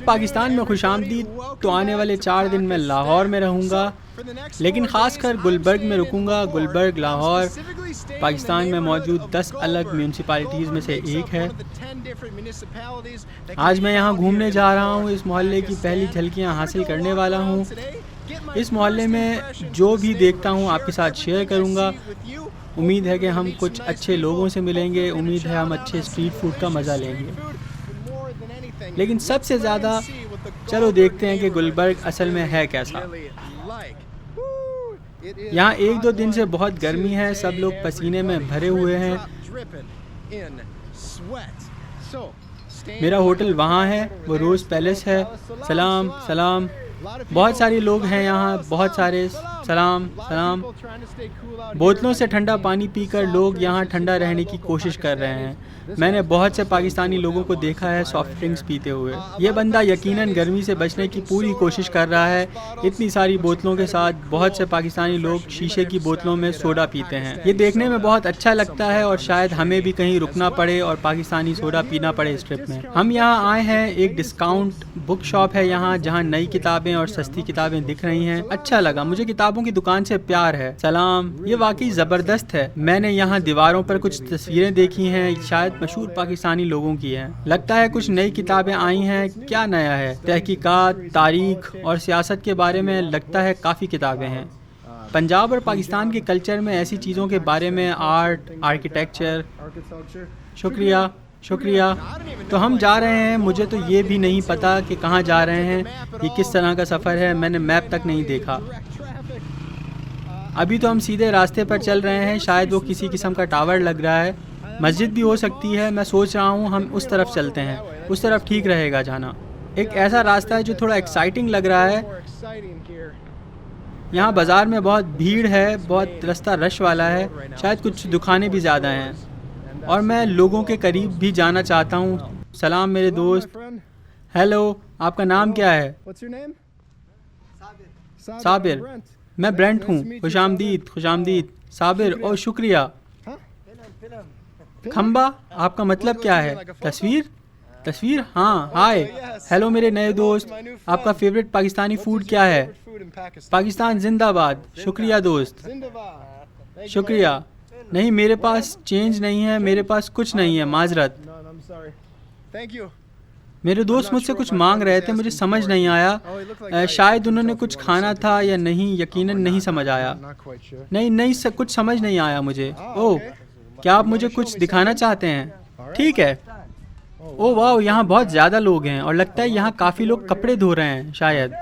पाकिस्तान में खुशामदीद। तो आने वाले 4 दिन मैं लाहौर में रहूँगा, लेकिन ख़ासकर गुलबर्ग में रुकूँगा। गुलबर्ग लाहौर पाकिस्तान में मौजूद 10 अलग म्यूनसिपालिटीज़ में से एक है। आज मैं यहाँ घूमने जा रहा हूँ, इस मोहल्ले की पहली झलकियाँ हासिल करने वाला हूँ। इस मोहल्ले में जो भी देखता हूँ आपके साथ शेयर करूँगा। उम्मीद है कि हम कुछ अच्छे लोगों से मिलेंगे, उम्मीद है हम अच्छे स्ट्रीट फूड का मज़ा लेंगे। लेकिन सबसे ज़्यादा चलो देखते हैं कि गुलबर्ग असल में है कैसा। यहाँ 1-2 दिन से बहुत गर्मी है, सब लोग पसीने में भरे हुए हैं। मेरा होटल वहाँ है, वो रोज़ पैलेस है। सलाम सलाम, बहुत सारे लोग हैं यहाँ, बहुत सारे सलाम सलाम। बोतलों से ठंडा पानी पीकर लोग यहाँ ठंडा रहने की कोशिश कर रहे हैं। मैंने बहुत से पाकिस्तानी लोगों को देखा है सॉफ्ट ड्रिंक्स पीते हुए। ये बंदा यकीनन गर्मी से बचने की पूरी कोशिश कर रहा है। इतनी सारी बोतलों के साथ बहुत से पाकिस्तानी लोग शीशे की बोतलों में सोडा पीते हैं। ये देखने में बहुत अच्छा लगता है और शायद हमें भी कहीं रुकना पड़े और पाकिस्तानी सोडा पीना पड़े इस ट्रिप में। हम यहाँ आए हैं, एक डिस्काउंट बुक शॉप है यहाँ, जहाँ नई किताबें और सस्ती किताबें दिख रही हैं। अच्छा लगा, मुझे किताबों की दुकान से प्यार है। सलाम, ये वाकई ज़बरदस्त है। मैंने यहाँ दीवारों पर कुछ तस्वीरें देखी हैं, शायद मशहूर पाकिस्तानी लोगों की हैं। लगता है कुछ नई किताबें आई हैं। क्या नया है? तहकीकात, तारीख और सियासत के बारे में लगता है काफ़ी किताबें हैं। पंजाब और पाकिस्तान के कल्चर में ऐसी चीज़ों के बारे में, आर्ट, आर्किटेक्चर। शुक्रिया शुक्रिया। तो हम जा रहे हैं, मुझे तो ये भी नहीं पता कि कहाँ जा रहे हैं, ये किस तरह का सफ़र है, मैंने मैप तक नहीं देखा। अभी तो हम सीधे रास्ते पर चल रहे हैं, शायद वो किसी किस्म का टावर लग रहा है, मस्जिद भी हो सकती है। मैं सोच रहा हूँ हम उस तरफ चलते हैं, उस तरफ ठीक रहेगा जाना। एक ऐसा रास्ता है जो थोड़ा एक्साइटिंग लग रहा है। यहाँ बाज़ार में बहुत भीड़ है, बहुत रास्ता रश वाला है, शायद कुछ दुकानें भी ज़्यादा हैं और मैं लोगों के करीब भी जाना चाहता हूँ। सलाम मेरे दोस्त। हेलो, आपका नाम क्या है? साबिर। मैं ब्रेंट हूँ। खुशामदीद खुशामदीद। साबिर, ओ शुक्रिया। खम्बा, आपका मतलब क्या है? तस्वीर? तस्वीर, हाँ। हाय, हेलो मेरे नए दोस्त। आपका फेवरेट पाकिस्तानी फूड क्या है? पाकिस्तान जिंदाबाद। शुक्रिया दोस्त, शुक्रिया। नहीं, मेरे पास चेंज नहीं है, मेरे पास कुछ नहीं है, माजरत। मेरे दोस्त मुझसे कुछ मांग रहे थे, मुझे समझ नहीं आया। शायद उन्होंने कुछ खाना था या नहीं, यकीनन नहीं समझ आया। नहीं, कुछ समझ नहीं आया मुझे। ओह, क्या आप मुझे कुछ दिखाना चाहते हैं? ठीक है। ओह वाह, यहाँ बहुत ज़्यादा लोग हैं और लगता है यहाँ काफ़ी लोग कपड़े धो रहे हैं शायद।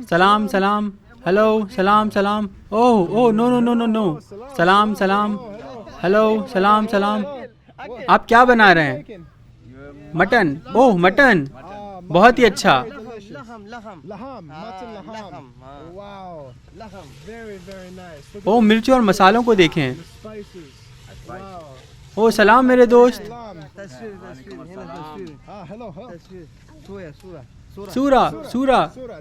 सलाम सलाम। हेलो, सलाम सलाम। Oh no no no no no. सलाम सलाम। हेलो, सलाम सलाम। आप क्या बना रहे हैं? मटन। ओह मटन, बहुत ही अच्छा। ओह, मिर्च और मसालों को देखें। ओह सलाम मेरे दोस्त। सूरा सूरा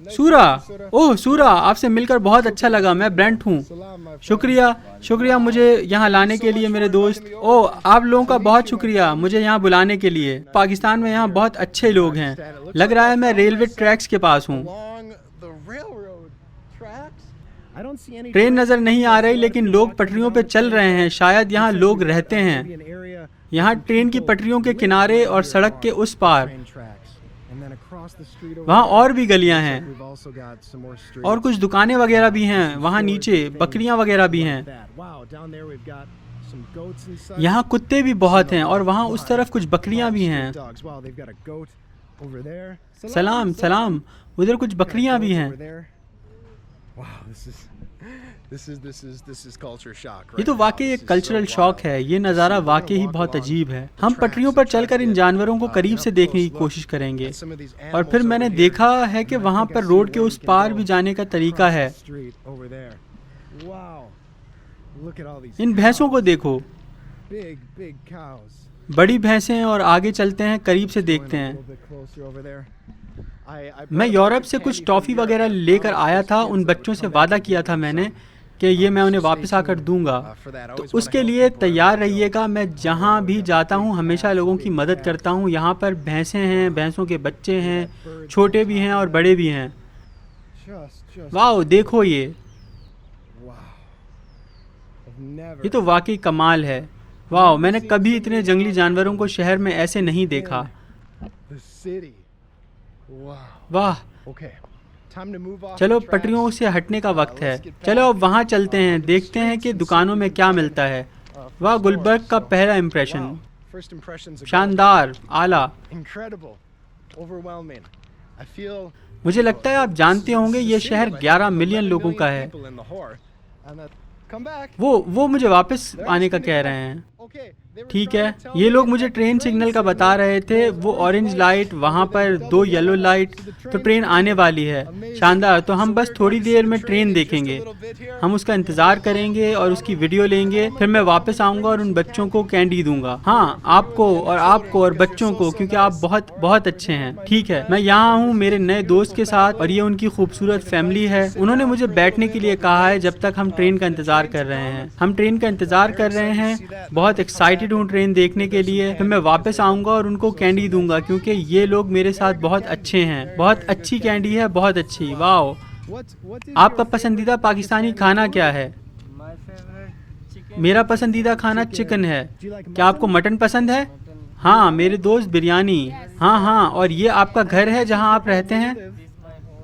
सूरा। ओह सूरा, आपसे मिलकर बहुत अच्छा लगा। मैं ब्रेंट हूँ। शुक्रिया शुक्रिया मुझे यहाँ लाने के लिए मेरे दोस्त। ओह, आप लोगों का बहुत शुक्रिया मुझे यहाँ बुलाने के लिए। पाकिस्तान में यहाँ बहुत अच्छे लोग हैं। लग रहा है मैं रेलवे ट्रैक्स के पास हूँ। ट्रेन नज़र नहीं आ रही, लेकिन लोग पटरियों पे चल रहे हैं, शायद यहाँ लोग रहते हैं। यहाँ ट्रेन की पटरियों के किनारे और सड़क के उस पार वहाँ और भी गलियाँ हैं और कुछ दुकानें वगैरह भी हैं। वहाँ नीचे बकरियाँ वगैरह भी हैं। यहाँ कुत्ते भी बहुत हैं और वहाँ उस तरफ कुछ बकरियाँ भी हैं। सलाम सलाम, उधर कुछ बकरियाँ भी हैं। ये तो वाकई एक कल्चरल शॉक है। ये नज़ारा वाकई ही बहुत अजीब है। हम पटरियों पर चलकर इन जानवरों को करीब से देखने की कोशिश करेंगे और फिर मैंने देखा है कि वहाँ पर रोड के उस पार भी जाने का तरीका है। इन भैंसों को देखो, बड़ी भैंसें, और आगे चलते हैं, करीब से देखते हैं। मैं यूरोप से कुछ टॉफ़ी वगैरह लेकर आया था, उन बच्चों से वादा किया था मैंने, कि ये मैं उन्हें वापस आकर दूंगा। तो उसके लिए तैयार रहिएगा। मैं जहाँ भी जाता हूँ हमेशा लोगों की मदद करता हूँ। यहाँ पर भैंसें हैं, भैंसों के बच्चे हैं, छोटे भी हैं और बड़े भी हैं। वाह, देखो ये तो वाकई कमाल है। वाह, मैंने कभी इतने जंगली जानवरों को शहर में ऐसे नहीं देखा। वाह, चलो पटरियों से हटने का वक्त है। चलो अब वहाँ चलते हैं, देखते हैं कि दुकानों में क्या मिलता है। वाह, गुलबर्ग का पहला इम्प्रेशन शानदार, आला। मुझे लगता है आप जानते होंगे ये शहर 11 मिलियन लोगों का है। वो मुझे वापस आने का कह रहे हैं। ठीक है, ये लोग मुझे ट्रेन सिग्नल का बता रहे थे। वो ऑरेंज लाइट, वहाँ पर 2 येलो लाइट, तो ट्रेन आने वाली है। शानदार। तो हम बस थोड़ी देर में ट्रेन देखेंगे, हम उसका इंतज़ार करेंगे और उसकी वीडियो लेंगे। फिर मैं वापस आऊँगा और उन बच्चों को कैंडी दूंगा। हाँ, आपको और बच्चों को, क्योंकि आप बहुत बहुत अच्छे हैं। ठीक है, मैं यहाँ हूँ मेरे नए दोस्त के साथ और ये उनकी खूबसूरत फैमिली है। उन्होंने मुझे बैठने के लिए कहा है जब तक हम ट्रेन का इंतज़ार कर रहे हैं। हम ट्रेन का इंतज़ार कर रहे हैं, बहुत एक्साइटेड हूँ ट्रेन देखने के लिए। फिर मैं वापस आऊँगा और उनको कैंडी दूंगा, क्योंकि ये लोग मेरे साथ बहुत अच्छे हैं। बहुत अच्छी कैंडी है, बहुत अच्छी। वाह, आपका पसंदीदा पाकिस्तानी खाना क्या है? मेरा पसंदीदा खाना चिकन है। क्या आपको मटन पसंद है? हाँ, मेरे दोस्त बिरयानी। हाँ, और ये आपका घर है जहाँ आप रहते हैं?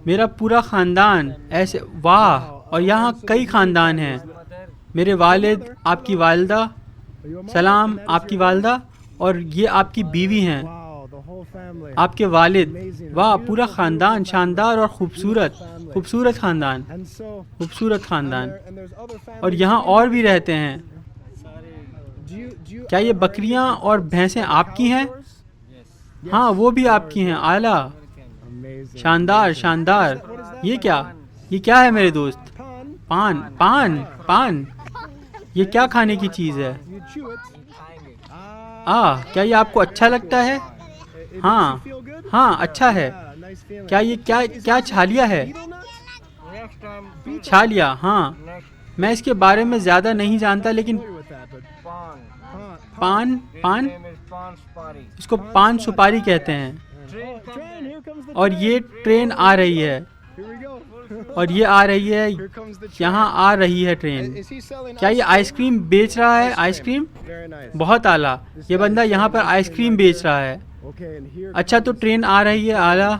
मेरा पूरा ख़ानदान ऐसे। वाह, और यहाँ कई ख़ानदान हैं। मेरे वालिद, आपकी वालदा, सलाम आपकी वालदा, और ये आपकी बीवी हैं, आपके वालिद। वाह, पूरा ख़ानदान शानदार और खूबसूरत ख़ानदान, खूबसूरत ख़ानदान। और यहाँ और भी रहते हैं। क्या ये बकरियाँ और भैंसें आपकी हैं? हाँ, वो भी आपकी हैं। आला, शानदार शानदार। ये क्या है मेरे दोस्त? पान। ये क्या खाने की चीज़ है? क्या ये आपको अच्छा लगता है? हाँ, अच्छा है। क्या ये क्या छालिया है? छालिया, हाँ। मैं इसके बारे में ज़्यादा नहीं जानता, लेकिन पान इसको पान सुपारी कहते हैं। और ये ट्रेन आ रही है, यहाँ आ रही है ट्रेन। क्या ये आइसक्रीम बेच रहा है? आइसक्रीम, बहुत आला। ये बंदा यहाँ पर आइसक्रीम बेच रहा है। अच्छा, तो ट्रेन आ रही है। आला,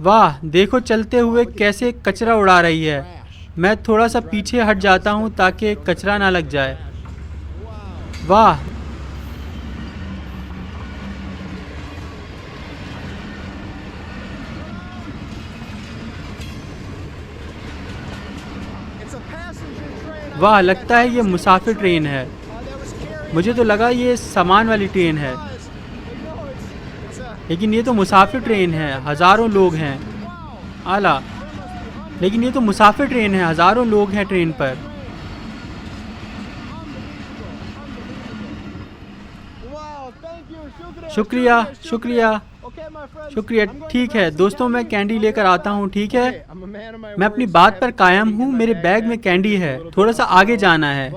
वाह, देखो चलते हुए कैसे कचरा उड़ा रही है। मैं थोड़ा सा पीछे हट जाता हूँ ताकि कचरा ना लग जाए। वाह, वाह, लगता है ये मुसाफिर ट्रेन है। मुझे तो लगा ये सामान वाली ट्रेन है, लेकिन ये तो मुसाफिर ट्रेन है। हज़ारों लोग हैं। आला, लेकिन ये तो मुसाफिर ट्रेन है, हज़ारों लोग हैं ट्रेन पर। शुक्रिया। ठीक है दोस्तों, मैं कैंडी लेकर आता हूँ। ठीक है, मैं अपनी बात पर कायम हूँ। मेरे बैग में कैंडी है। थोड़ा सा आगे जाना है,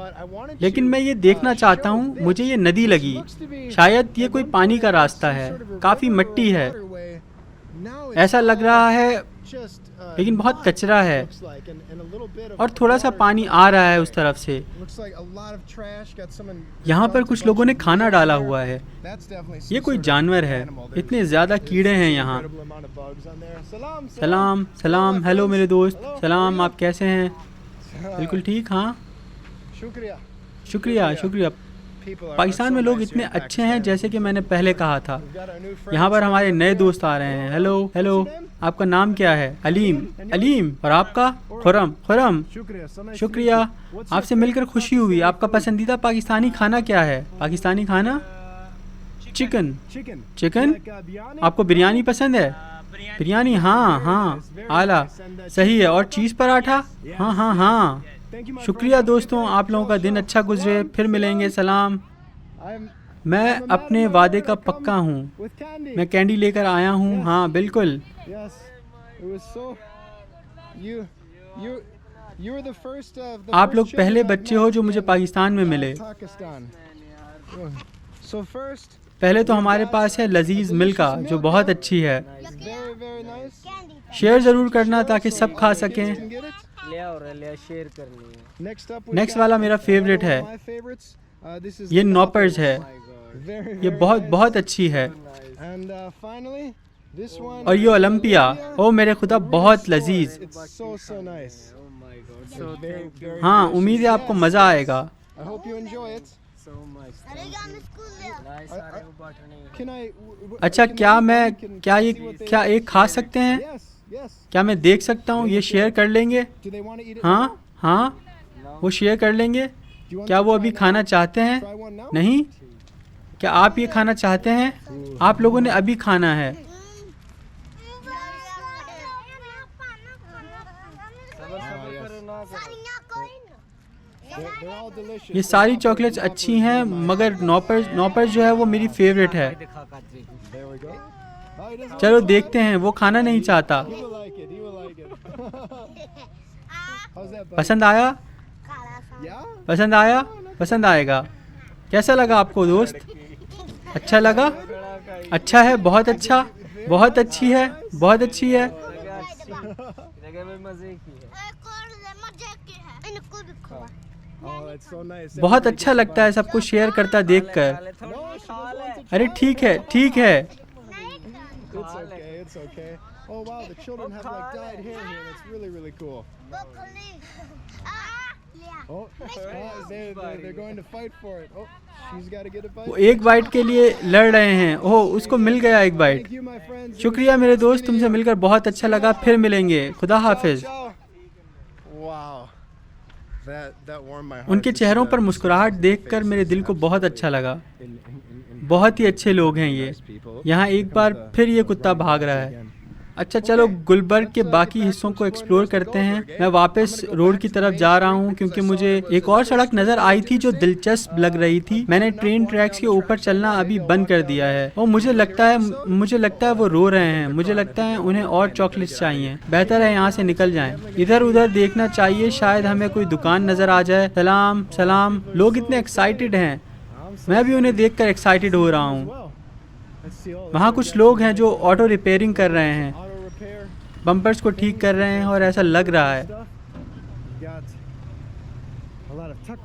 लेकिन मैं ये देखना चाहता हूँ। मुझे ये नदी लगी, शायद ये कोई पानी का रास्ता है। काफ़ी मिट्टी है ऐसा लग रहा है, लेकिन बहुत कचरा है और थोड़ा सा पानी आ रहा है उस तरफ से। यहाँ पर कुछ लोगों ने खाना डाला हुआ है। ये कोई जानवर है, इतने ज़्यादा कीड़े हैं यहाँ। सलाम, हेलो मेरे दोस्त। सलाम, आप कैसे हैं? बिल्कुल ठीक। हाँ, शुक्रिया। पाकिस्तान में लोग इतने अच्छे हैं, जैसे कि मैंने पहले कहा था। यहाँ पर हमारे नए दोस्त आ रहे हैं। हेलो, आपका नाम क्या है? अलीम। और आपका? खुरम। शुक्रिया, आपसे मिलकर खुशी हुई। आपका पसंदीदा पाकिस्तानी खाना क्या है? पाकिस्तानी खाना चिकन। आपको बिरयानी पसंद है? बिरयानी, हाँ, आला, सही है। और चीज़ पराठा? हाँ। शुक्रिया दोस्तों, आप लोगों का दिन अच्छा गुजरे। फिर मिलेंगे। सलाम। मैं अपने वादे का पक्का हूँ। मैं कैंडी लेकर आया हूँ। हाँ, बिल्कुल। You were the first, आप लोग पहले बच्चे हो जो मुझे पाकिस्तान में मिले। Pakistan. So first, पहले तो हमारे पास है लजीज मिल्का जो बहुत अच्छी है। very very nice. शेयर ज़रूर करना ताकि सब खा सकें। Can get it. लिया शेयर करनी है। Next up, we next got वाला मेरा फेवरेट है। my favorites. This is ये the नॉपर्स है। Very, ये very बहुत nice. बहुत अच्छी है। And finally, this one. और ये ओलंपिया, ओ मेरे खुदा बहुत लजीज। It's so nice. Oh my god, So very, very हाँ, delicious. उम्मीद है आपको मज़ा आएगा। I hope you enjoy it. so much. Nice सारे को बांटने। Can I? अच्छा, can क्या we- मैं can- can क्या we ये see what they क्या like? एक खा सकते हैं? Yes, yes. क्या मैं देख सकता हूँ? ये शेयर कर लेंगे? Do they want to eat it? हाँ now? हाँ, वो शेयर कर लेंगे। Do you want क्या to वो try अभी now? खाना चाहते हैं? Try one now? नहीं? क्या आप ये खाना चाहते हैं? आप लोगों ने अभी खाना है। They're all delicious. ये सारी चॉकलेट्स अच्छी हैं मगर नॉपर्स जो है वो मेरी फेवरेट है। There we go. Oh, he doesn't चलो like देखते हैं, वो खाना नहीं चाहता। it? He will like it. He will like it. How's that, buddy? पसंद आया? Yeah? पसंद आया? पसंद आएगा। कैसा लगा आपको दोस्त? अच्छा लगा? अच्छा है, बहुत अच्छा, बहुत अच्छी है, बहुत अच्छी है। जगह में मजे की है। Oh, that's so nice. बहुत अच्छा लगता है सबको शेयर करता देखकर। खा ले थोड़ी खा ले। अरे ठीक है, ठीक है। It's okay. It's okay. Oh wow, the children have like dyed hair here. That's really really cool. Oh, they're going to fight for it. Oh, she's got to get a वो bite. एक bite के लिए लड़ रहे हैं। ओह, उसको मिल गया एक bite. Thank you, my friends. शुक्रिया मेरे दोस्त, तुमसे मिलकर बहुत अच्छा लगा। फिर मिलेंगे। खुदा हाफिज। Wow. That warmed my heart. उनके to see चेहरों पर the- मुस्कुराहट देखकर मेरे दिल को बहुत अच्छा लगा। बहुत ही अच्छे लोग हैं ये। यहाँ एक बार फिर ये कुत्ता भाग रहा है। अच्छा चलो गुलबर्ग के बाकी हिस्सों को एक्सप्लोर करते हैं। मैं वापस रोड की तरफ जा रहा हूँ क्योंकि मुझे एक और सड़क नज़र आई थी जो दिलचस्प लग रही थी। मैंने ट्रेन ट्रैक्स के ऊपर चलना अभी बंद कर दिया है और मुझे लगता है वो रो रहे हैं। मुझे लगता है उन्हें और चॉकलेट्स चाहिए। बेहतर है यहाँ से निकल जाएं। इधर उधर देखना चाहिए, शायद हमें कोई दुकान नज़र आ जाए। सलाम सलाम। लोग इतने एक्साइटेड हैं, मैं भी उन्हें देखकर एक्साइटेड हो रहा हूँ। वहाँ कुछ लोग हैं जो ऑटो रिपेयरिंग कर रहे हैं, बम्पर्स को ठीक कर रहे हैं और ऐसा लग रहा है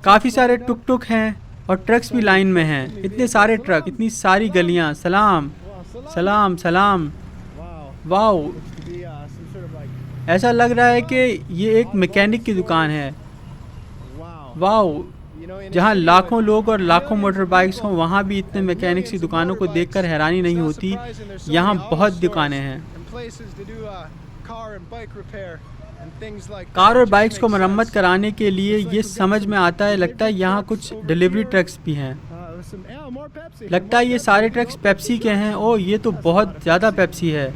काफ़ी सारे टुक टुक हैं और ट्रक्स भी लाइन में हैं। इतने सारे ट्रक, इतनी सारी गलियाँ। सलाम सलाम सलाम। वाओ, ऐसा लग रहा है कि ये एक मैकेनिक की दुकान है। वाओ, जहाँ लाखों लोग और लाखों मोटर बाइक्स हों वहाँ भी इतने मैकेनिक्स की दुकानों को देखकर हैरानी नहीं होती। यहाँ बहुत दुकानें हैं। कार और बाइक्स को मरम्मत कराने के लिए ये समझ में आता है। लगता है यहाँ कुछ डिलीवरी ट्रक्स भी हैं। लगता है ये सारे ट्रक्स पेप्सी के हैं। ओह, ये तो बहुत ज़्यादा पेप्सी है।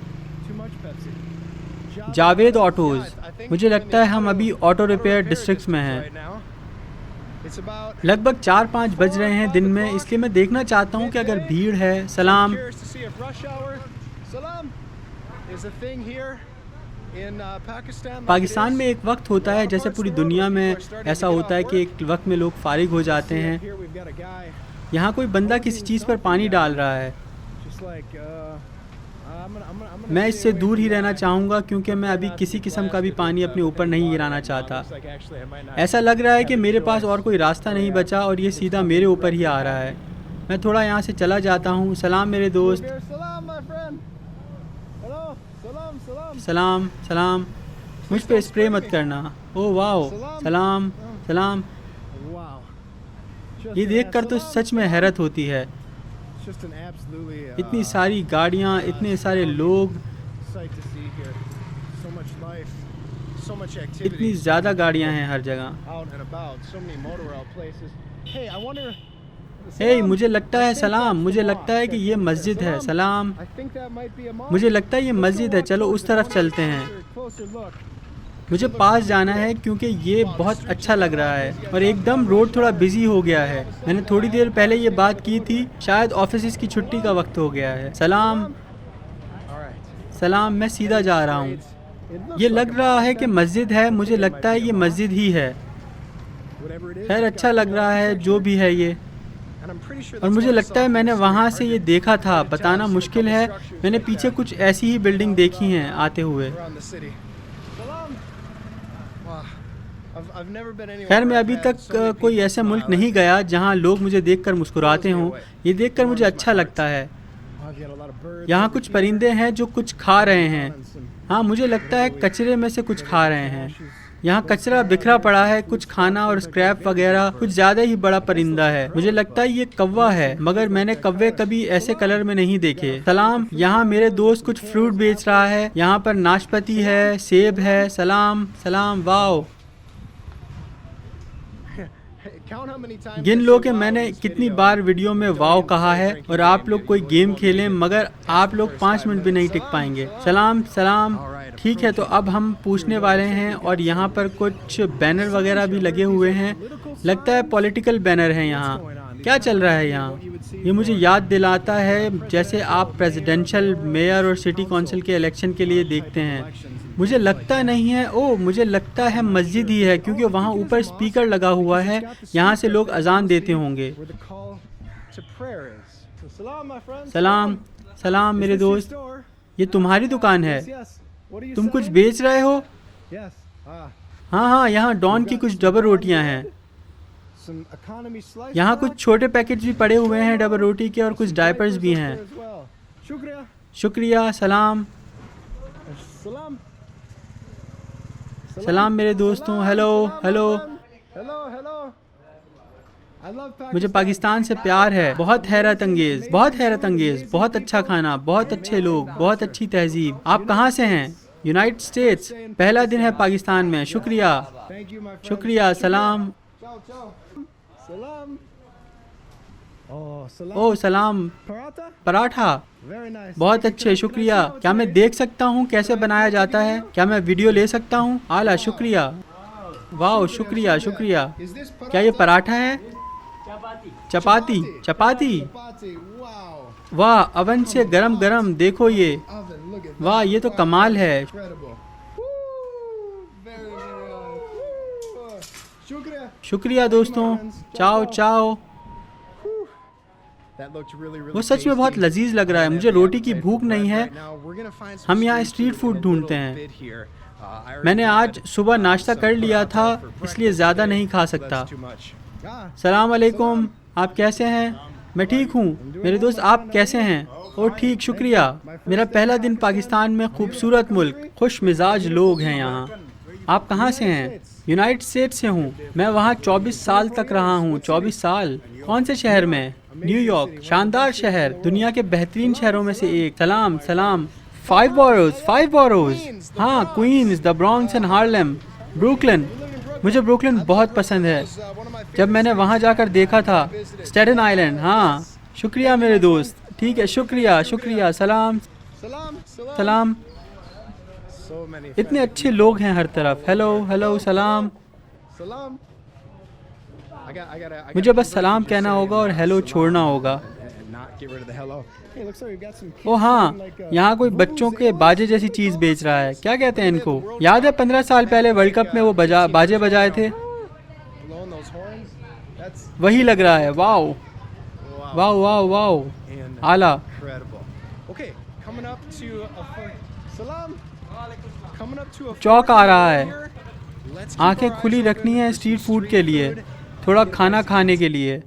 जावेद ऑटोज़। मुझे लगता है हम अभी ऑटो रिपेयर डिस्ट्रिक्ट में हैं। लगभग 4-5 बज रहे हैं दिन में, इसलिए मैं देखना चाहता हूँ कि अगर भीड़ है। सलाम। पाकिस्तान में एक वक्त होता है जैसे पूरी दुनिया में ऐसा होता है कि एक वक्त में लोग फारिग हो जाते हैं। यहाँ कोई बंदा किसी चीज़ पर पानी डाल रहा है। मैं इससे दूर ही रहना चाहूँगा क्योंकि मैं अभी किसी किस्म का भी पानी अपने ऊपर नहीं गिराना चाहता। ऐसा लग रहा है कि मेरे पास और कोई रास्ता नहीं बचा और ये सीधा मेरे ऊपर ही आ रहा है। मैं थोड़ा यहाँ से चला जाता हूँ। सलाम मेरे दोस्त। सलाम सलाम। मुझ पे स्प्रे मत करना। ओह वाओ, सलाम सलाम। ये देखकर तो सच में हैरत होती है। इतनी सारी गाड़ियाँ, इतने सारे लोग, इतनी ज़्यादा गाड़ियाँ हैं हर जगह। हे, मुझे लगता है सलाम, मुझे लगता है कि ये मस्जिद है। सलाम, मुझे लगता है ये मस्जिद है। चलो उस तरफ चलते हैं। मुझे पास जाना है क्योंकि ये बहुत अच्छा लग रहा है और एकदम रोड थोड़ा बिजी हो गया है। मैंने थोड़ी देर पहले ये बात की थी, शायद ऑफिस की छुट्टी का वक्त हो गया है। सलाम सलाम। मैं सीधा जा रहा हूँ। ये लग रहा है कि मस्जिद है, मुझे लगता है ये मस्जिद ही है। खैर अच्छा लग रहा है जो भी है ये। और मुझे लगता है मैंने वहाँ से ये देखा था, बताना मुश्किल है। मैंने पीछे कुछ ऐसी ही बिल्डिंग देखी हैं आते हुए। खैर मैं अभी तक कोई ऐसा मुल्क नहीं गया जहाँ लोग मुझे देखकर मुस्कुराते हों। ये देखकर मुझे अच्छा लगता है। यहाँ कुछ परिंदे हैं जो कुछ खा रहे हैं। हाँ मुझे लगता है कचरे में से कुछ खा रहे हैं। यहाँ कचरा बिखरा पड़ा है, कुछ खाना और स्क्रैप वगैरह। कुछ ज़्यादा ही बड़ा परिंदा है। मुझे लगता है ये कौवा है, मगर मैंने कौवे कभी ऐसे कलर में नहीं देखे। सलाम, यहाँ मेरे दोस्त कुछ फ्रूट बेच रहा है। यहाँ पर नाशपाती है, सेब है। सलाम सलाम। वाओ, गिन लो कि मैंने कितनी बार वीडियो में वाओ कहा है। और आप लोग कोई गेम खेलें मगर आप लोग 5 मिनट भी नहीं टिक पाएंगे। सलाम सलाम। ठीक है, तो अब हम पूछने वाले हैं। और यहाँ पर कुछ बैनर वगैरह भी लगे हुए हैं। लगता है पॉलिटिकल बैनर हैं। यहाँ क्या चल रहा है यहाँ? ये मुझे याद दिलाता है जैसे आप प्रेसिडेंशियल, मेयर और सिटी काउंसिल के इलेक्शन के लिए देखते हैं। मुझे लगता नहीं है, ओह मुझे लगता है मस्जिद ही है, क्योंकि वहाँ ऊपर स्पीकर लगा हुआ है। यहाँ से लोग अजान देते होंगे। सलाम सलाम मेरे दोस्त, ये तुम्हारी दुकान है? तुम कुछ बेच रहे हो? हाँ हाँ, यहाँ डॉन की कुछ डबल रोटियाँ हैं। यहाँ कुछ छोटे पैकेट्स भी पड़े हुए हैं डबल रोटी के, और कुछ डायपर्स भी हैं। शुक्रिया। सलाम सलाम मेरे दोस्तों। Hello hello. मुझे पाकिस्तान से प्यार है। बहुत हैरत अंगेज, बहुत हैरत अंगेज। बहुत अच्छा खाना, बहुत अच्छे लोग, बहुत अच्छी तहजीब। आप कहाँ से हैं? United states. पहला दिन है पाकिस्तान में। शुक्रिया शुक्रिया। सलाम। ओह सलाम। पराठा, बहुत अच्छे, शुक्रिया। क्या मैं देख सकता हूँ कैसे बनाया जाता है? क्या मैं वीडियो ले सकता हूँ? आला, शुक्रिया। वाह, शुक्रिया शुक्रिया। क्या ये पराठा है? चपाती चपाती। वाह, अवन से गरम गरम, देखो ये। वाह, ये तो कमाल है। शुक्रिया दोस्तों। चाओ चाओ। वो सच में बहुत लजीज लग रहा है। मुझे रोटी की भूख नहीं है। हम यहाँ स्ट्रीट फूड ढूंढते हैं। मैंने आज सुबह नाश्ता कर लिया था, इसलिए ज़्यादा नहीं खा सकता। सलाम अलैकुम, आप कैसे हैं? मैं ठीक हूँ। मेरे दोस्त आप कैसे हैं? ओह ठीक, शुक्रिया। मेरा पहला दिन पाकिस्तान में, खूबसूरत मुल्क, खुश मिजाज लोग हैं यहाँ। आप कहाँ से हैं? यूनाइटेड स्टेट्स से हूँ। मैं वहाँ 24 साल तक रहा हूँ। 24 साल। कौन से शहर में? न्यूयॉर्क। शानदार शहर, दुनिया के बेहतरीन शहरों में से एक। सलाम सलाम। 5 बोरोज। हाँ, Queens, the Bronx and Harlem, Brooklyn. मुझे ब्रुकलिन बहुत पसंद है। जब मैंने वहाँ जाकर देखा था। Staten Island. हाँ, शुक्रिया मेरे दोस्त। ठीक है, शुक्रिया शुक्रिया। सलाम सलाम। इतने अच्छे लोग हैं हर तरफ। Hello hello. सलाम। मुझे बस सलाम कहना होगा और हेलो छोड़ना होगा। ओ हाँ, यहाँ कोई बच्चों के बाजे जैसी चीज बेच रहा है। क्या कहते हैं इनको? याद है 15 साल पहले वर्ल्ड कप में वो बाजे बजाए थे? वही लग रहा है। वाओ वाओ वाओ वाओ, आला। चौक आ रहा है। आंखें खुली रखनी है स्ट्रीट फूड के लिए, थोड़ा खाना खाने के लिए।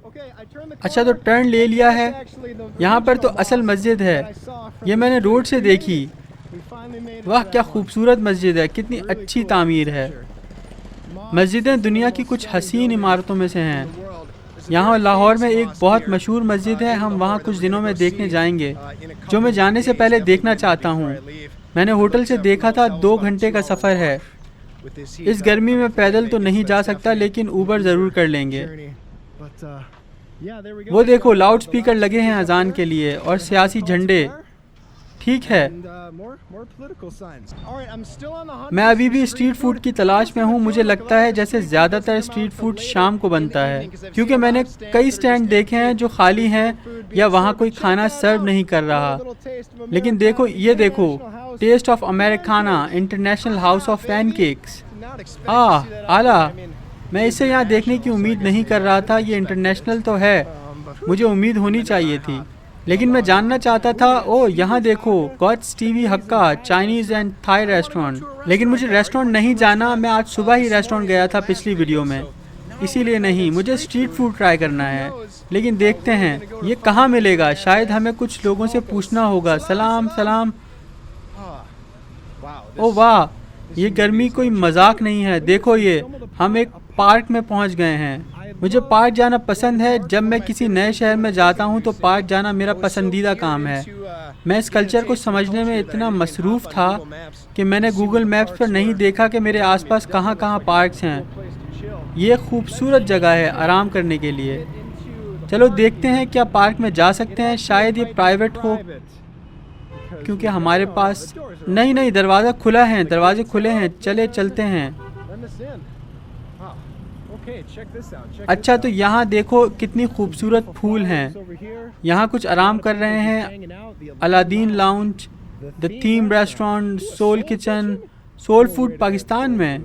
अच्छा, तो टर्न ले लिया है। यहाँ पर तो असल मस्जिद है। ये मैंने रोड से देखी। वाह, क्या खूबसूरत मस्जिद है, कितनी अच्छी तामीर है। मस्जिदें दुनिया की कुछ हसीन इमारतों में से हैं। यहाँ लाहौर में एक बहुत मशहूर मस्जिद है। हम वहाँ कुछ दिनों में देखने जाएंगे, जो मैं जाने से पहले देखना चाहता हूँ। मैंने होटल से देखा था, 2 घंटे का सफ़र है। इस गर्मी में पैदल तो नहीं जा सकता, लेकिन ऊबर ज़रूर कर लेंगे। वो देखो, लाउड स्पीकर लगे हैं अजान के लिए, और सियासी झंडे। ठीक है, मैं अभी भी स्ट्रीट फूड की तलाश में हूँ। मुझे लगता है जैसे ज़्यादातर स्ट्रीट फूड शाम को बनता है, क्योंकि मैंने कई स्टैंड देखे हैं जो खाली हैं या वहाँ कोई खाना सर्व नहीं कर रहा। लेकिन देखो, ये देखो, taste of Americana, International House of Pancakes. Not expect to see that out आला, there. I mean, मैं इसे यहाँ देखने की उम्मीद नहीं कर रहा था। ये इंटरनेशनल तो है, मुझे उम्मीद होनी चाहिए थी, लेकिन मैं जानना चाहता था। ओ यहाँ देखो, God's TV Hakka Chinese and Thai restaurant. लेकिन मुझे रेस्टोरेंट नहीं जाना, मैं आज सुबह ही रेस्टोरेंट गया था पिछली वीडियो में, इसीलिए नहीं। मुझे स्ट्रीट फूड ट्राई करना है, लेकिन देखते हैं ये कहाँ मिलेगा। शायद हमें कुछ लोगों से पूछना होगा। सलाम सलाम। wow. ओ वाह, ये गर्मी कोई मजाक नहीं है। देखो ये, हम एक पार्क में पहुंच गए हैं। मुझे पार्क जाना पसंद है। जब मैं किसी नए शहर में जाता हूं तो पार्क जाना मेरा पसंदीदा काम है। मैं इस कल्चर को समझने में इतना मसरूफ़ था कि मैंने गूगल मैप्स पर नहीं देखा कि मेरे आसपास कहां कहां पार्क्स हैं। ये एक खूबसूरत जगह है आराम करने के लिए। चलो देखते हैं क्या पार्क में जा सकते हैं। शायद ये प्राइवेट हो, क्योंकि हमारे पास नहीं, दरवाज़ा खुला है, दरवाजे खुले हैं। चले चलते हैं। Let us in. Wow. Okay, check this out. Check अच्छा, तो यहाँ देखो कितनी खूबसूरत फूल हैं। this over here. यहाँ कुछ आराम कर रहे हैं। Hanging out. The Aladdin lounge, the theme restaurant, Soul Kitchen, soul food Pakistan में।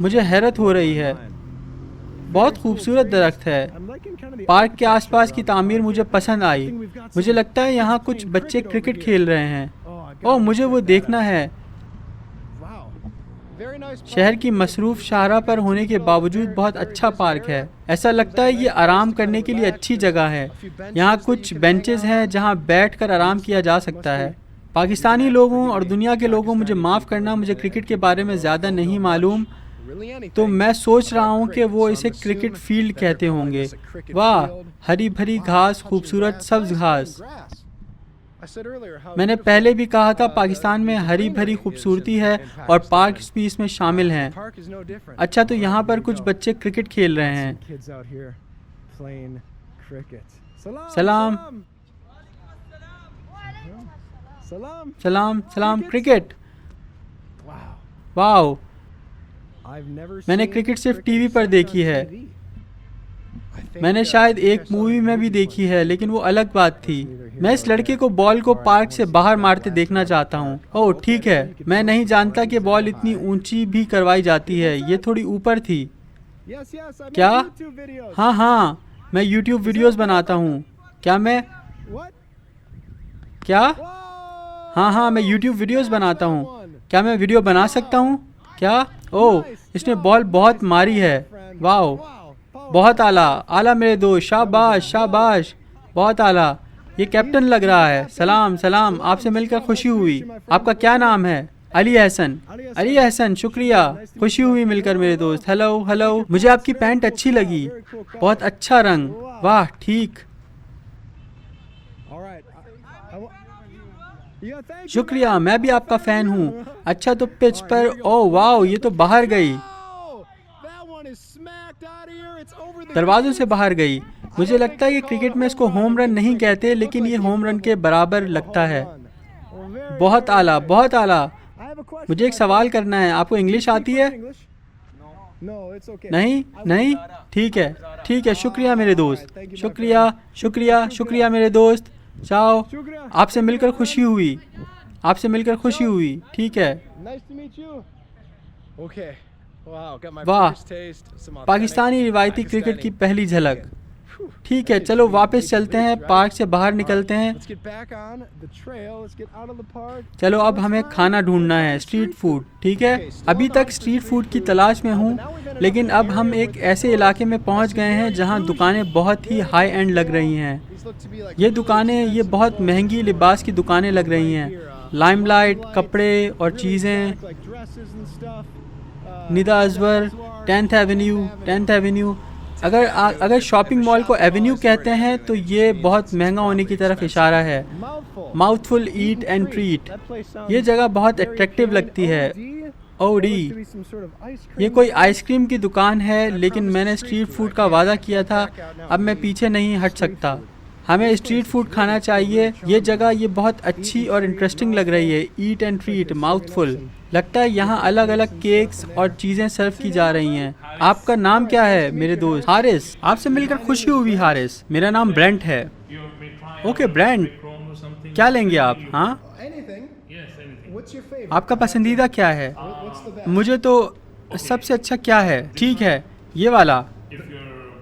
मुझे हैरत हो रही है, बहुत खूबसूरत दरख्त है। I'm liking kind of the park के आसपास की तामीर मुझे पसंद आई। मुझे लगता है यहाँ कुछ बच्चे क्रिकेट खेल रहे हैं। ओह, मुझे वो देखना है। wow. Very nice. park. शहर की मसरूफ़ शाहरा पर होने के बावजूद बहुत अच्छा पार्क है। ऐसा लगता है ये आराम करने के लिए अच्छी जगह है। यहाँ कुछ बेंचेस हैं जहाँ बैठकर आराम किया जा सकता है। पाकिस्तानी लोगों और दुनिया के लोगों, मुझे माफ़ करना, मुझे क्रिकेट के बारे में ज़्यादा नहीं मालूम, Really anything. तो मैं सोच रहा हूँ कि वो इसे क्रिकेट फील्ड कहते होंगे। वाह, हरी भरी घास, खूबसूरत सब्ज घास। I said earlier how मैंने पहले भी कहा था पाकिस्तान में हरी भरी खूबसूरती है और पार्क भी इसमें शामिल हैं। park is no different. अच्छा, तो यहाँ पर कुछ बच्चे क्रिकेट खेल रहे हैं। Kids out here playing cricket. Salam. Salam. Salam. सलाम सलाम। Cricket, Wow. Wow. I've never मैंने seen क्रिकेट सिर्फ cricket टीवी पर except देखी on है। TV. I think, मैंने शायद एक मूवी में भी देखी है, लेकिन वो अलग बात थी। मैं इस लड़के को बॉल को पार्क से बाहर मारते देखना चाहता हूँ। ओह ठीक है, मैं नहीं जानता कि बॉल इतनी ऊंची भी करवाई जाती है। ये थोड़ी ऊपर थी। Yes, yes, I make क्या? YouTube videos. हाँ, मैं YouTube वीडियोस बनाता हूँ। क्या मैं What? क्या? Whoa! हाँ, मैं YouTube वीडियोस बनाता हूँ। क्या मैं वीडियो बना सकता हूँ? क्या? ओह, इसने बॉल बहुत मारी है। वाओ, बहुत आला, आला मेरे दोस्त, शाबाश शाबाश, बहुत आला। ये कैप्टन लग रहा है। सलाम सलाम, आपसे मिलकर खुशी हुई। आपका क्या नाम है? अली एहसन। अली एहसन, शुक्रिया, खुशी हुई मिलकर मेरे दोस्त। हेलो हेलो, मुझे आपकी पैंट अच्छी लगी, बहुत अच्छा रंग। वाह, ठीक, All right. Yeah, thank you. शुक्रिया, मैं भी आपका फ़ैन हूँ। अच्छा, तो पिच पर, ओह वाओ, ये तो बाहर गई, Oh, that one is smacked out of here. It's over the दरवाज़ों से बाहर गई। मुझे लगता है कि क्रिकेट में इसको होम रन नहीं कहते, लेकिन ये होम रन के बराबर लगता है। Well, very बहुत आला, बहुत आला। I have a question. मुझे एक सवाल करना है। आपको इंग्लिश आती है? English? No, it's okay. नहीं नहीं, ठीक है ठीक है, शुक्रिया मेरे दोस्त, शुक्रिया शुक्रिया शुक्रिया मेरे दोस्त। जाओ, शुक्रिया। आपसे मिलकर खुशी हुई, आपसे मिलकर खुशी हुई। ठीक है, Nice to meet you. Okay. Wow, got my वाह, first taste. Some authentic Pakistani रिवायती क्रिकेट की Pakistani. पहली झलक। Phew. ठीक है, चलो वापस चलते हैं, पार्क से बाहर निकलते हैं। Let's get back on the trail. Let's get out of the park. चलो अब हमें खाना ढूंढना है, स्ट्रीट फूड। ठीक है, अभी तक स्ट्रीट फूड की तलाश में हूँ, लेकिन अब हम एक ऐसे इलाके में पहुँच गए हैं जहाँ दुकानें बहुत ही हाई एंड लग रही हैं। These look to be like ये दुकानें, ये बहुत महंगी लिबास की दुकानें लग रही हैं। लाइमलाइट, कपड़े और चीज़ें, like dresses and stuff. Nida Azwar, 10th avenue. अगर शॉपिंग मॉल को एवेन्यू कहते हैं तो ये बहुत महंगा होने की तरफ इशारा है। Mouthful. Mouthful eat and treat, That place sounds ये जगह बहुत very अट्रैक्टिव good. लगती है। OD. OD, Looks to be some sort of ice ये cream. कोई आइसक्रीम की दुकान है, लेकिन मैंने स्ट्रीट फूड का वादा किया था, अब मैं पीछे नहीं हट सकता। हमें स्ट्रीट फूड खाना चाहिए। ये जगह ये बहुत अच्छी और इंटरेस्टिंग लग रही है। Eat and treat, mouthful. लगता है यहाँ अलग अलग केक्स और चीज़ें सर्व की जा रही हैं। आपका नाम क्या है मेरे दोस्त? हारिस, आपसे मिलकर खुशी हुई हारिस। मेरा नाम ब्रेंट है। ओके ब्रेंट, क्या लेंगे आप? हाँ, Anything. What's your favorite? आपका पसंदीदा क्या है? What's the best? मुझे तो सबसे अच्छा क्या है? ठीक है, ये वाला।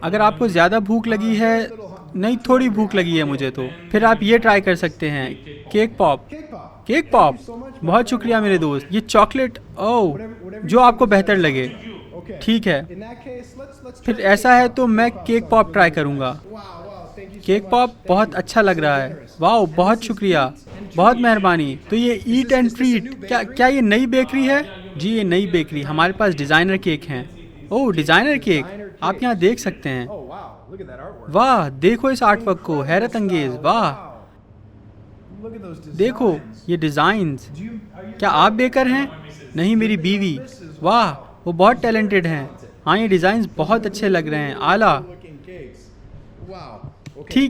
अगर आपको ज़्यादा भूख लगी है, नहीं थोड़ी भूख लगी है मुझे तो, फिर आप ये ट्राई कर सकते हैं, cake pop. Cake pop. Cake pop, बहुत शुक्रिया मेरे दोस्त। ये चॉकलेट, ओह, जो आपको बेहतर लगे। Okay. ठीक है, In that case, let's फिर try ऐसा है तो मैं केक पॉप ट्राई करूँगा। Wow, thank you so cake much. Pop बहुत अच्छा लग रहा है। वाह, बहुत शुक्रिया, बहुत मेहरबानी। तो ये ईट एंड ट्रीट, क्या ये नई बेकरी है? जी, ये नई बेकरी। हमारे पास डिज़ाइनर केक हैं। ओह, डिज़ाइनर केक, आप यहाँ देख सकते हैं। Oh wow, look at that artwork. वाह, देखो इस आर्टवर्क को, हैरत अंगेज। वाह, Look at those designs. देखो ये डिज़ाइंस। Do you, क्या आप बेकर हैं? नहीं, मेरी बीवी। वाह, वो बहुत टैलेंटेड हैं। हाँ, ये डिज़ाइंस बहुत अच्छे लग रहे हैं, आला। looking cakes? Wow. Okay.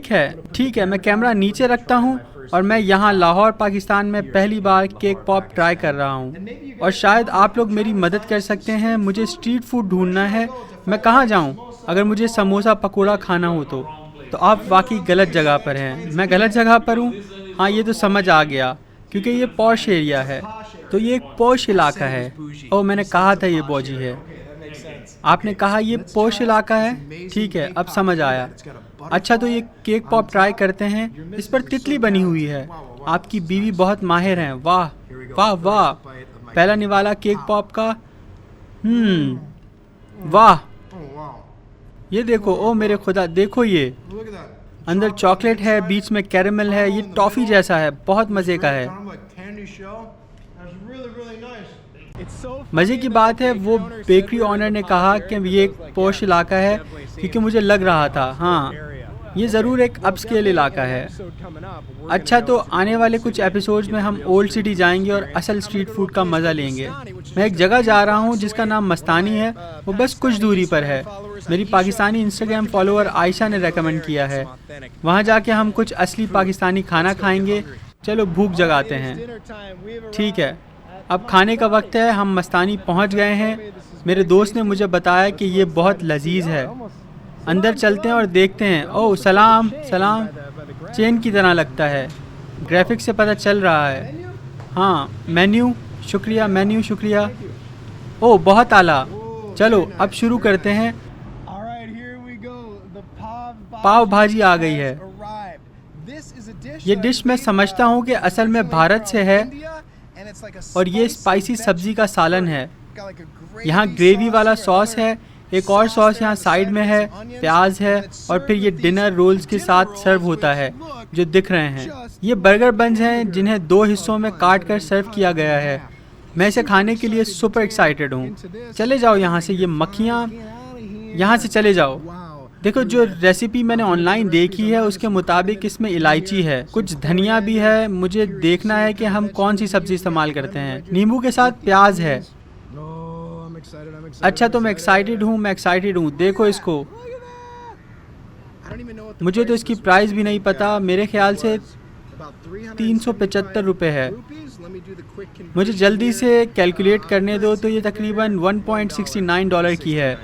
ठीक है, मैं कैमरा नीचे रखता हूँ और मैं यहाँ लाहौर पाकिस्तान में पहली बार केक पॉप ट्राई कर रहा हूँ और शायद आप लोग मेरी मदद कर सकते हैं। मुझे स्ट्रीट फूड ढूंढना है, मैं कहाँ जाऊँ? अगर मुझे समोसा पकौड़ा खाना हो तो आप वाकई गलत जगह पर हैं। मैं गलत जगह पर हूँ? हाँ, ये तो समझ आ गया, क्योंकि ये पॉश एरिया है, तो ये एक पॉश इलाका है। ओह, मैंने कहा था ये बौजी है। आपने कहा ये पॉश इलाका है? ठीक है, अब समझ आया। अच्छा, तो ये केक पॉप ट्राई करते हैं। इस पर तितली बनी हुई है। आपकी बीवी बहुत माहिर हैं। वाह वाह वाह, पहला निवाला केक पॉप का। वाह, Oh wow. ये देखो, ओ मेरे खुदा, देखो ये Look at that. अंदर चॉकलेट है, बीच में कैरेमल है, ये टॉफ़ी जैसा है, बहुत मज़े का है। Kind of like candy shell. That's really nice. It's so मज़े की बात है, वो बेकरी ऑनर ने कहा कि ये एक पॉश इलाका है, क्योंकि मुझे लग रहा था, हाँ, ये ज़रूर एक अपस्केल इलाका है। अच्छा, तो आने वाले कुछ एपिसोड्स में हम ओल्ड सिटी जाएंगे और असल स्ट्रीट फूड का मज़ा लेंगे। मैं एक जगह जा रहा हूँ जिसका नाम मस्तानी है, वो बस कुछ दूरी पर है। मेरी पाकिस्तानी इंस्टाग्राम फॉलोअर आयशा ने रेकमेंड किया है। वहाँ जाके हम कुछ असली पाकिस्तानी खाना खाएंगे। चलो भूख जगाते हैं। ठीक है, अब खाने का वक्त है। हम मस्तानी पहुँच गए हैं। मेरे दोस्त ने मुझे बताया कि ये बहुत लजीज है। अंदर चलते हैं और देखते हैं। ओह, सलाम सलाम, चेन की तरह लगता है, ग्राफिक्स से पता चल रहा है। हाँ, मेन्यू शुक्रिया, मेन्यू शुक्रिया। ओह, बहुत आला। चलो अब शुरू करते हैं। All right, here we go. The पाव भाजी आ गई है। arrived. This is a dish ये that डिश is मैं made समझता हूँ कि असल में भारत से है India, and it's like a और ये स्पाइसी सब्जी का सालन है। यहाँ ग्रेवी वाला सॉस है, एक और सॉस यहाँ साइड में है, प्याज है और फिर ये डिनर रोल्स के साथ सर्व होता है जो दिख रहे हैं। ये बर्गर बन्स हैं जिन्हें 2 हिस्सों में काट कर सर्व किया गया है। मैं इसे खाने के लिए सुपर एक्साइटेड हूँ। चले जाओ यहाँ से, ये मक्खियाँ, यहाँ से चले जाओ। देखो, जो रेसिपी मैंने ऑनलाइन देखी है उसके मुताबिक इसमें इलायची है, कुछ धनिया भी है। मुझे देखना है कि हम कौन सी सब्जी इस्तेमाल करते हैं। नींबू के साथ प्याज है। अच्छा, तो मैं एक्साइटेड हूँ। देखो इसको, मुझे तो इसकी प्राइस भी नहीं पता। मेरे ख्याल से 375 रुपये है। मुझे जल्दी से कैलकुलेट करने दो, तो ये तकरीबन $1.69 की है।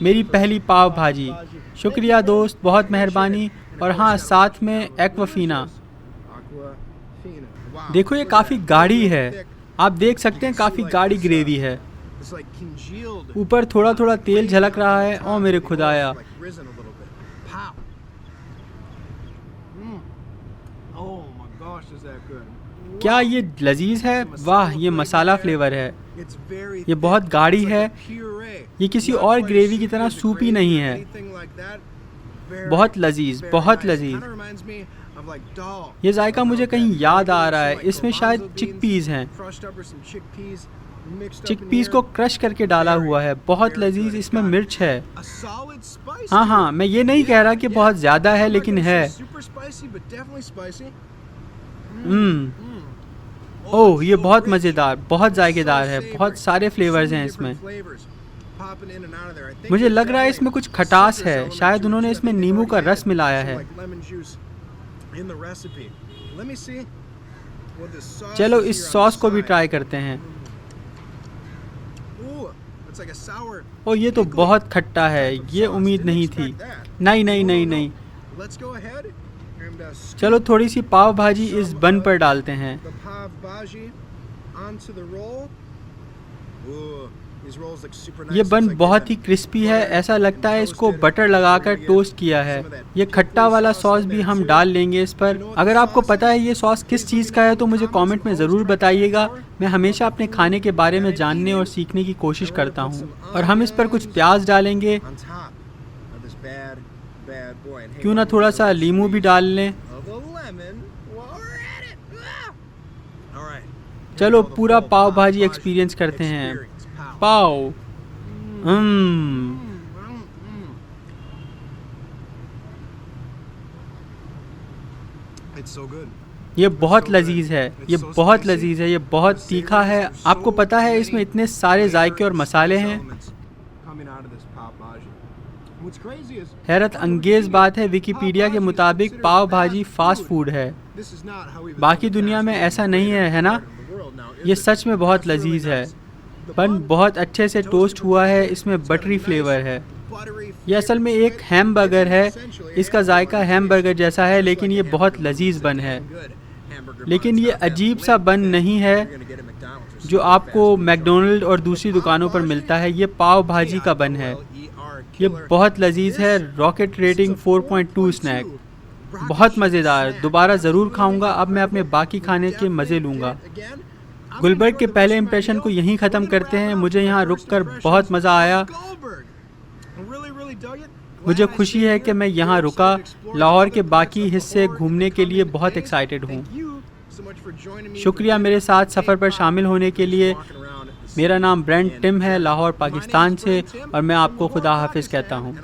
मेरी पहली पाव भाजी। शुक्रिया दोस्त, बहुत मेहरबानी। और हाँ, साथ में एक्वाफीना। देखो, ये काफ़ी गाढ़ी है, आप देख सकते हैं, काफ़ी गाढ़ी ग्रेवी है। ऊपर थोड़ा थोड़ा तेल झलक रहा है। ओ मेरे खुदाया, क्या ये लजीज है। वाह, ये मसाला फ्लेवर है, ये बहुत गाढ़ी है। ये किसी और ग्रेवी की तरह सूपी नहीं है, बहुत लजीज, बहुत लजीज। ये जायका मुझे कहीं याद आ रहा है, इसमें शायद चिकपीज़ हैं। चिकपीस को क्रश करके डाला हुआ है, बहुत लजीज। इसमें मिर्च है। हाँ, मैं ये नहीं कह रहा कि बहुत ज़्यादा है, लेकिन है। ओह, ये बहुत मज़ेदार, बहुत जायकेदार है। बहुत सारे फ्लेवर्स हैं इसमें। मुझे लग रहा है इसमें कुछ खटास है, शायद उन्होंने इसमें नींबू का रस मिलाया है। चलो इस सॉस को भी ट्राई करते हैं। ओ, ये तो बहुत खट्टा है, ये उम्मीद नहीं थी। नहीं। And चलो थोड़ी सी पाव भाजी इस बन पर डालते हैं। the pav bhaji onto the roll. Ooh, these rolls look super nice. ये Looks बन like बहुत they've ही been क्रिस्पी है, buttered ऐसा लगता है and इसको toasted. बटर लगाकर We're gonna टोस्ट get किया है। some of that ये खट्टा pickle वाला sauce सॉस in भी there हम too. डाल लेंगे इस पर। You know what अगर the आपको sauce पता है is? ये सॉस किस Please चीज़ let का me है know तो in the मुझे comments. कमेंट में I'm ज़रूर always trying to बताइएगा। find out मैं more हमेशा about अपने the खाने food के बारे that में I'm जानने और eating. सीखने की कोशिश And we're करता gonna put हूँ। some और हम इस पर कुछ onions प्याज डालेंगे, on top of this bad boy. And hey, क्यों ना one थोड़ा more सा little लीमू भी squeeze डाल लें। of the lemon while we're at it. Ah! All right. Here we चलो go, the पूरा full पाव pav भाजी bhaji एक्सपीरियंस करते हैं। experience. Pow. Pav It's so good. ये बहुत लजीज है, ये बहुत लजीज है, ये बहुत तीखा है। आपको पता है इसमें इतने सारे जायके और मसाले हैं। हैरत अंगेज़ बात है, विकिपीडिया के मुताबिक पाव भाजी फास्ट फूड है। बाकी दुनिया में ऐसा नहीं है, है ना? ये सच में बहुत लजीज है। बन बहुत अच्छे से टोस्ट हुआ है, इसमें बटरी फ्लेवर है। ये असल में एक हैमबर्गर है। इसका जायका हैमबर्गर जैसा है, लेकिन ये बहुत लजीज बन है। लेकिन ये अजीब सा बन नहीं है जो आपको मैकडोनल्ड और दूसरी दुकानों पर मिलता है। ये पाव भाजी का बन है। ये बहुत लजीज है। रॉकेट रेटिंग 4.2 स्नैक, बहुत मज़ेदार। दोबारा ज़रूर खाऊंगा। अब मैं अपने बाकी खाने के मज़े लूँगा। गुलबर्ग के पहले इंप्रेशन को यहीं ख़त्म करते हैं। मुझे यहाँ रुककर बहुत मज़ा आया। मुझे खुशी है कि मैं यहाँ रुका। लाहौर के बाकी हिस्से घूमने के लिए बहुत एक्साइटेड हूँ। शुक्रिया मेरे साथ सफ़र पर शामिल होने के लिए। मेरा नाम ब्रेंट टिम है, लाहौर पाकिस्तान से, और मैं आपको खुदा हाफिज़ कहता हूँ।